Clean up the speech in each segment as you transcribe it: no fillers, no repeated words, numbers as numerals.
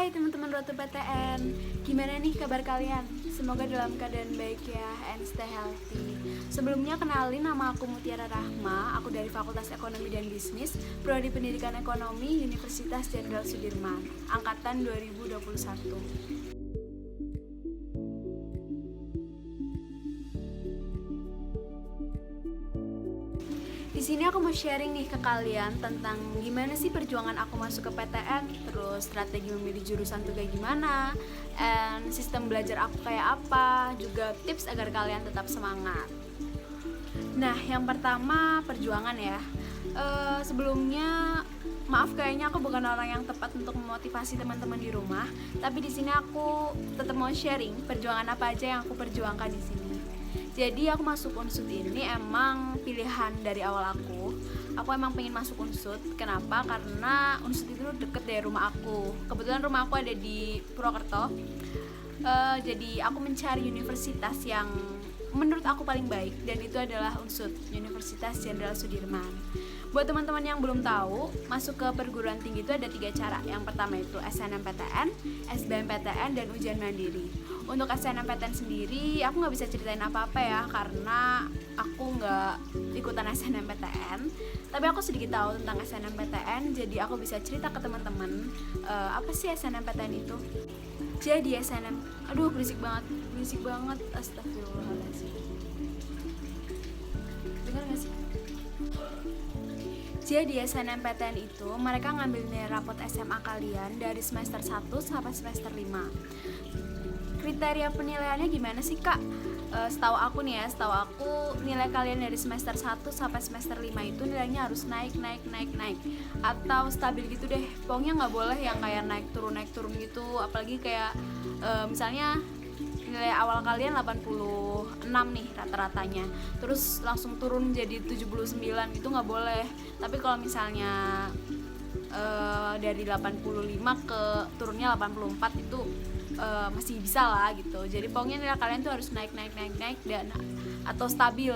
Hai teman-teman Roto PTN, gimana nih kabar kalian? Semoga dalam keadaan baik ya, and stay healthy. Sebelumnya kenalin, nama aku Mutiara Rahma, aku dari Fakultas Ekonomi dan Bisnis, Prodi Pendidikan Ekonomi, Universitas Jenderal Sudirman, Angkatan 2021. Di sini aku mau sharing nih ke kalian tentang gimana sih perjuangan aku masuk ke PTN, terus strategi memilih jurusan tuh kayak gimana, and sistem belajar aku kayak apa, juga tips agar kalian tetap semangat. Nah, yang pertama perjuangan ya. Sebelumnya maaf, kayaknya aku bukan orang yang tepat untuk memotivasi teman-teman di rumah, tapi di sini aku tetap mau sharing perjuangan apa aja yang aku perjuangkan di sini. Jadi aku masuk Unsud ini emang pilihan dari awal aku. Aku emang pengen masuk Unsud. Kenapa? Karena Unsud itu deket dari rumah aku. Kebetulan rumah aku ada di Purwokerto. Jadi aku mencari universitas yang menurut aku paling baik, dan itu adalah Unsud, Universitas Jenderal Sudirman. Buat teman-teman yang belum tahu, masuk ke perguruan tinggi itu ada 3 cara. Yang pertama itu SNMPTN, SBMPTN, dan ujian mandiri. Untuk SNMPTN sendiri, aku nggak bisa ceritain apa-apa ya, karena aku nggak ikutan SNMPTN. Tapi aku sedikit tahu tentang SNMPTN, jadi aku bisa cerita ke teman-teman apa sih SNMPTN itu. Jadi aduh berisik banget, astagfirullahaladzim. Dengar nggak sih? Jadi SNMPTN itu mereka ngambil nilai rapot SMA kalian dari semester 1 sampai semester 5. Kriteria penilaiannya gimana sih kak? Setahu aku nilai kalian dari semester 1 sampai semester 5 itu nilainya harus naik atau stabil gitu deh. Pokoknya nggak boleh yang kayak naik turun gitu. Apalagi kayak misalnya nilai awal kalian 86 nih rata-ratanya, terus langsung turun jadi 79, itu nggak boleh. Tapi kalau misalnya dari 85 ke turunnya 84 itu masih bisa lah gitu. Jadi pokoknya nilai kalian tuh harus naik dan atau stabil.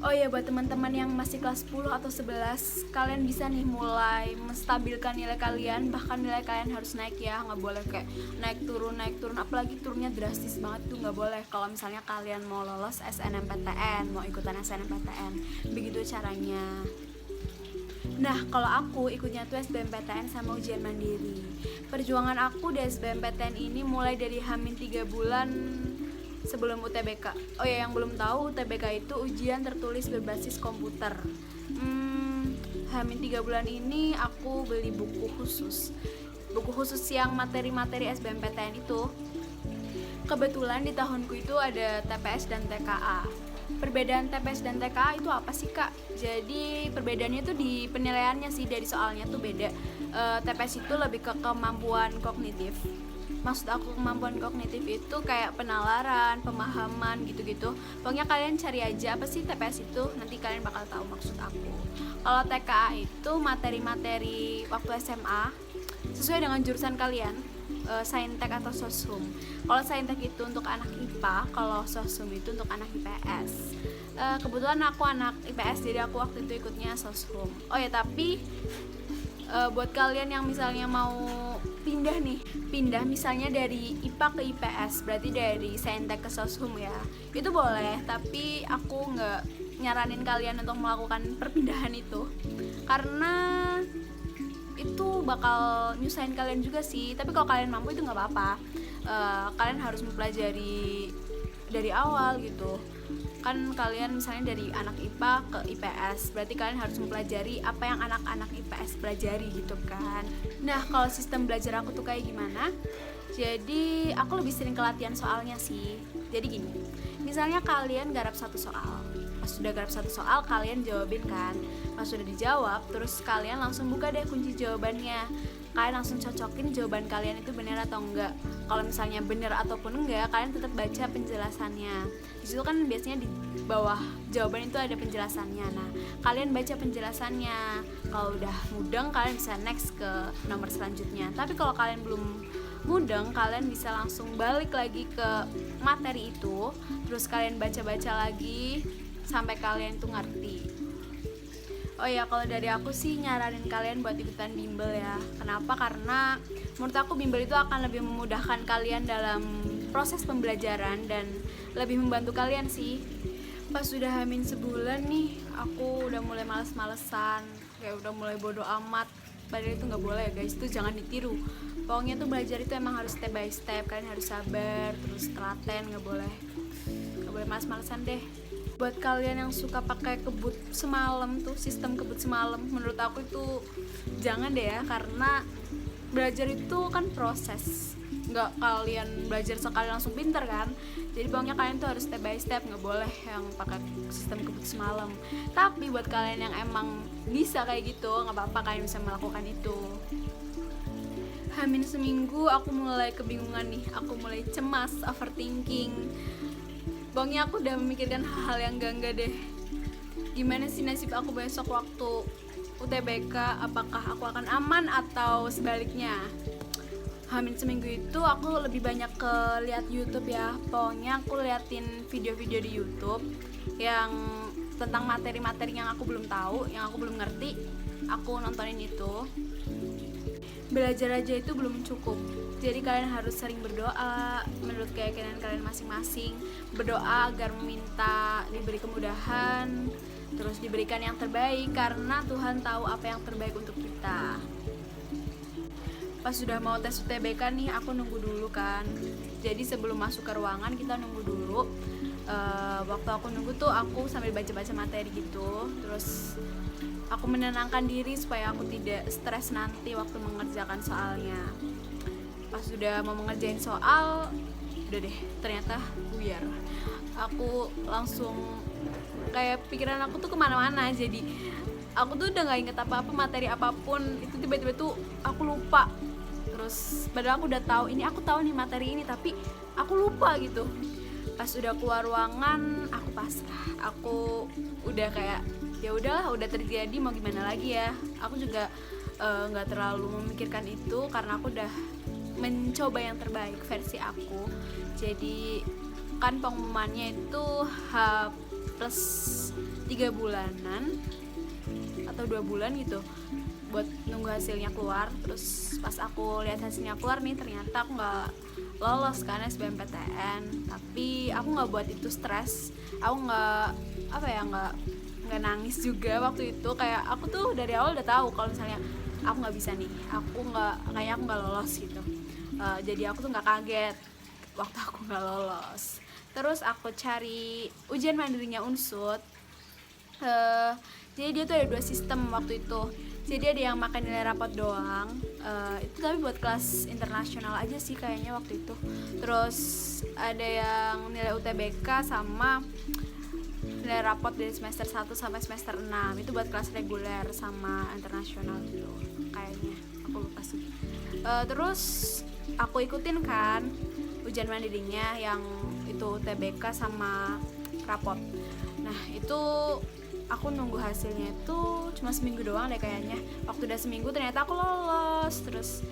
Oh ya, buat teman-teman yang masih kelas 10 atau 11, kalian bisa nih mulai menstabilkan nilai kalian. Bahkan nilai kalian harus naik ya, nggak boleh kayak naik turun, apalagi turunnya drastis banget tuh nggak boleh. Kalau misalnya kalian mau lolos SNMPTN, mau ikutan SNMPTN, begitu caranya. Nah, kalau aku ikutnya tuh SBMPTN sama ujian mandiri. Perjuangan aku di SBMPTN ini mulai dari H-3 bulan sebelum UTBK. Oh ya, yang belum tahu, UTBK itu ujian tertulis berbasis komputer. H-3 bulan ini aku beli buku khusus yang materi-materi SBMPTN itu. Kebetulan di tahunku itu ada TPS dan TKA. Perbedaan TPS dan TKA itu apa sih kak? Jadi perbedaannya itu di penilaiannya sih, dari soalnya tuh beda. TPS itu lebih ke kemampuan kognitif. Maksud aku kemampuan kognitif itu kayak penalaran, pemahaman gitu-gitu. Pokoknya kalian cari aja apa sih TPS itu, nanti kalian bakal tahu maksud aku. Kalau TKA itu materi-materi waktu SMA sesuai dengan jurusan kalian, Saintek atau Soshum. Kalau Saintek itu untuk anak IPA, kalau Soshum itu untuk anak IPS. Kebetulan aku anak IPS, jadi aku waktu itu ikutnya Soshum. Oh ya, tapi buat kalian yang misalnya mau pindah misalnya dari IPA ke IPS, berarti dari Saintek ke Soshum ya, itu boleh. Tapi aku nggak nyaranin kalian untuk melakukan perpindahan itu, karena itu bakal nyusahin kalian juga sih. Tapi kalau kalian mampu itu nggak apa-apa. Kalian harus mempelajari dari awal gitu kan. Kalian misalnya dari anak IPA ke IPS, berarti kalian harus mempelajari apa yang anak-anak IPS pelajari gitu kan. Nah, kalau sistem belajar aku tuh kayak gimana? Jadi aku lebih sering ke latihan soalnya sih. Jadi gini, misalnya kalian garap satu soal, pas sudah garap satu soal kalian jawabin kan. Pas sudah dijawab, terus kalian langsung buka deh kunci jawabannya. Kalian langsung cocokin jawaban kalian itu benar atau enggak. Kalau misalnya benar ataupun enggak, kalian tetap baca penjelasannya. Di situ kan biasanya di bawah jawaban itu ada penjelasannya. Nah, kalian baca penjelasannya. Kalau udah mudeng, kalian bisa next ke nomor selanjutnya. Tapi kalau kalian belum mudeng, kalian bisa langsung balik lagi ke materi itu, terus kalian baca-baca lagi sampai kalian tuh ngerti. Oh ya, kalau dari aku sih nyaranin kalian buat ikutan bimbel ya. Kenapa? Karena menurut aku bimbel itu akan lebih memudahkan kalian dalam proses pembelajaran dan lebih membantu kalian sih. Pas sudah hamil sebulan nih, aku udah mulai males-malesan, kayak udah mulai bodo amat. Padahal itu nggak boleh ya guys, itu jangan ditiru. Pokoknya tuh belajar itu emang harus step by step, kalian harus sabar, terus telaten, nggak boleh males-malesan deh. Buat kalian yang suka pakai kebut semalam tuh, sistem kebut semalam, menurut aku itu jangan deh ya, karena belajar itu kan proses, nggak kalian belajar sekali langsung pinter kan. Jadi pokoknya kalian tuh harus step by step, nggak boleh yang pakai sistem kebut semalam. Tapi buat kalian yang emang bisa kayak gitu, nggak apa-apa, kalian bisa melakukan itu. Hamin seminggu aku mulai kebingungan nih, aku mulai cemas, overthinking. Pokoknya aku udah memikirkan hal-hal yang enggak deh. Gimana sih nasib aku besok waktu UTBK, apakah aku akan aman atau sebaliknya. Hamin seminggu itu aku lebih banyak ke lihat YouTube ya. Pokoknya aku liatin video-video di YouTube yang tentang materi-materi yang aku belum tahu, yang aku belum ngerti. Aku nontonin itu. Belajar aja itu belum cukup, jadi kalian harus sering berdoa menurut keyakinan kalian masing-masing. Berdoa agar meminta diberi kemudahan, terus diberikan yang terbaik, karena Tuhan tahu apa yang terbaik untuk kita. Pas sudah mau tes UTBK nih, aku nunggu dulu kan. Jadi sebelum masuk ke ruangan kita nunggu dulu. Waktu aku nunggu tuh aku sambil baca-baca materi gitu. Terus aku menenangkan diri supaya aku tidak stres nanti waktu mengerjakan soalnya. Pas sudah mau mengerjain soal, udah deh, ternyata buyar. Aku langsung kayak pikiran aku tuh kemana-mana. Jadi aku tuh udah gak inget apa-apa, materi apapun itu tiba-tiba tuh aku lupa. Terus padahal aku udah tahu, ini aku tahu nih materi ini, tapi aku lupa gitu. Pas udah keluar ruangan, aku pasrah. Aku udah kayak ya udahlah, udah terjadi, mau gimana lagi ya. Aku juga nggak terlalu memikirkan itu karena aku udah mencoba yang terbaik versi aku. Jadi kan pengumumannya itu H+3 bulanan atau 2 bulan gitu buat nunggu hasilnya keluar. Terus pas aku lihat hasilnya keluar nih, ternyata aku nggak lolos kan SBMPTN. Tapi aku nggak buat itu stres, aku nggak nangis juga waktu itu. Kayak aku tuh dari awal udah tahu kalau misalnya aku nggak bisa nih, aku nggak lolos gitu. Jadi aku tuh nggak kaget waktu aku nggak lolos. Terus aku cari ujian mandirinya Unsud. Jadi dia tuh ada 2 sistem waktu itu. Jadi ada yang makan nilai rapot doang, itu tapi buat kelas internasional aja sih kayaknya waktu itu. Terus ada yang nilai UTBK sama nilai rapot dari semester 1 sampai semester 6, itu buat kelas reguler sama internasional gitu kayaknya, aku lupa sih. Terus aku ikutin kan ujian mandirinya yang itu UTBK sama rapot. Nah itu aku nunggu hasilnya itu cuma seminggu doang deh kayaknya. Waktu udah seminggu ternyata aku lolos. Terus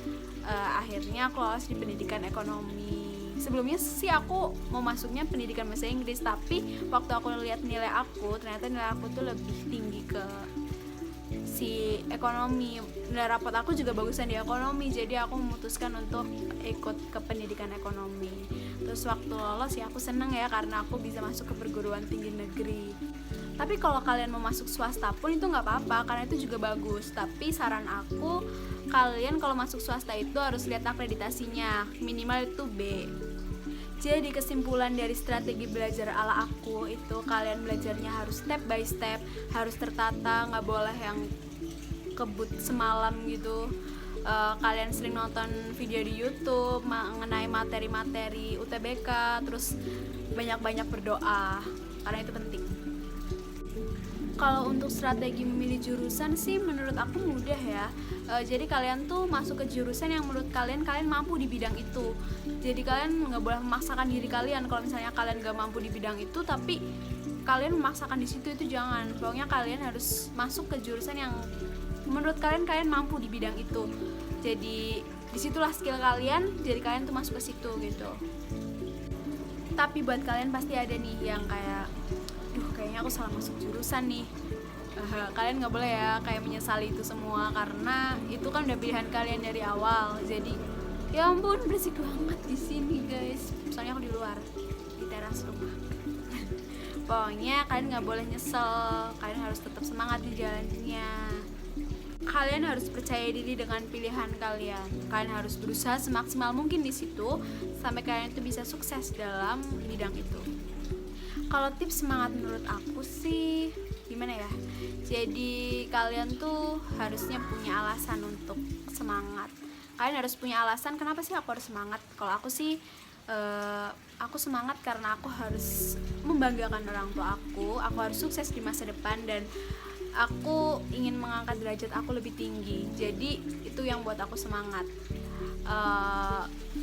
akhirnya aku lolos di pendidikan ekonomi. Sebelumnya sih aku mau masuknya pendidikan bahasa Inggris, tapi waktu aku lihat nilai aku, ternyata nilai aku tuh lebih tinggi ke si ekonomi. Nilai rapot aku juga bagusan di ekonomi, jadi aku memutuskan untuk ikut ke pendidikan ekonomi. Terus waktu lolos ya aku seneng ya, karena aku bisa masuk ke perguruan tinggi negeri. Tapi kalau kalian mau masuk swasta pun itu nggak apa-apa, karena itu juga bagus. Tapi saran aku, kalian kalau masuk swasta itu harus lihat akreditasinya, minimal itu B. Jadi kesimpulan dari strategi belajar ala aku itu, kalian belajarnya harus step by step, harus tertata, nggak boleh yang kebut semalam gitu. Kalian sering nonton video di YouTube mengenai materi-materi UTBK, terus banyak-banyak berdoa, karena itu penting. Kalau untuk strategi memilih jurusan sih menurut aku mudah ya. Jadi kalian tuh masuk ke jurusan yang menurut kalian mampu di bidang itu. Jadi kalian nggak boleh memaksakan diri kalian. Kalau misalnya kalian nggak mampu di bidang itu tapi kalian memaksakan di situ, itu jangan. Pokoknya kalian harus masuk ke jurusan yang menurut kalian mampu di bidang itu. Jadi disitulah skill kalian. Jadi kalian tuh masuk ke situ gitu. Tapi buat kalian pasti ada nih yang kayak, kayaknya aku salah masuk jurusan nih. Kalian nggak boleh ya kayak menyesali itu semua, karena itu kan udah pilihan kalian dari awal. Jadi ya ampun, berisik banget di sini guys, soalnya aku di luar di teras rumah. Pokoknya kalian nggak boleh nyesel, kalian harus tetap semangat di jalannya. Kalian harus percaya diri dengan pilihan kalian. Kalian harus berusaha semaksimal mungkin di situ sampai kalian itu bisa sukses dalam bidang itu. Kalau tips semangat menurut aku sih gimana ya? Jadi kalian tuh harusnya punya alasan untuk semangat. Kalian harus punya alasan kenapa sih aku harus semangat. Kalau aku sih aku semangat karena aku harus membanggakan orang tua aku harus sukses di masa depan, dan aku ingin mengangkat derajat aku lebih tinggi. Jadi itu yang buat aku semangat.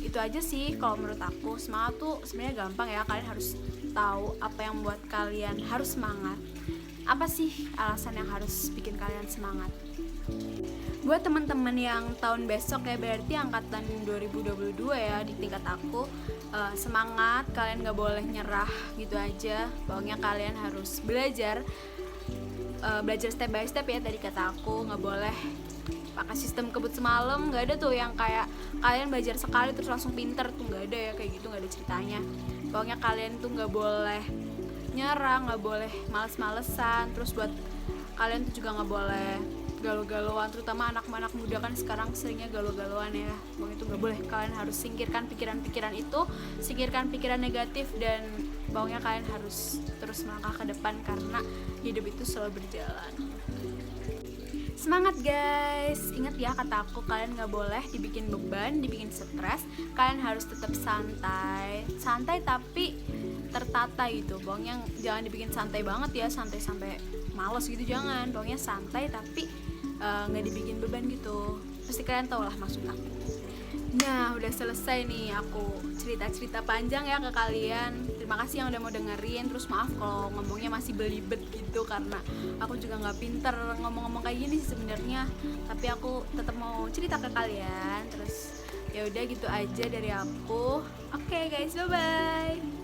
Itu aja sih kalau menurut aku. Semangat tuh sebenarnya gampang ya. Kalian harus tahu apa yang buat kalian harus semangat. Apa sih alasan yang harus bikin kalian semangat? Buat teman-teman yang tahun besok ya, berarti angkatan 2022 ya, di tingkat aku, semangat, kalian gak boleh nyerah gitu aja. Pokoknya kalian harus belajar step by step ya, tadi kata aku. Nggak boleh pakai sistem kebut semalam, nggak ada tuh yang kayak kalian belajar sekali terus langsung pinter tuh, nggak ada ya kayak gitu, nggak ada ceritanya. Pokoknya kalian tuh nggak boleh nyerah, nggak boleh males-malesan. Terus buat kalian tuh juga nggak boleh galau-galauan, terutama anak-anak muda kan sekarang seringnya galau-galauan ya. Pokoknya itu nggak boleh. Kalian harus singkirkan pikiran-pikiran itu, singkirkan pikiran negatif, dan pokoknya kalian harus terus melangkah ke depan karena hidup itu selalu berjalan. Semangat guys, ingat ya kata aku, kalian gak boleh dibikin beban, dibikin stres. Kalian harus tetap santai tapi tertata gitu. Pokoknya jangan dibikin santai banget ya, santai sampai males gitu, jangan. Pokoknya santai tapi gak dibikin beban gitu. Pasti kalian tau lah maksud aku. Nah, udah selesai nih aku cerita-cerita panjang ya ke kalian. Terima kasih yang udah mau dengerin. Terus maaf kalau ngomongnya masih belibet gitu, karena aku juga nggak pinter ngomong-ngomong kayak gini sih sebenarnya. Tapi aku tetap mau cerita ke kalian. Terus ya udah gitu aja dari aku. Oke guys, bye bye.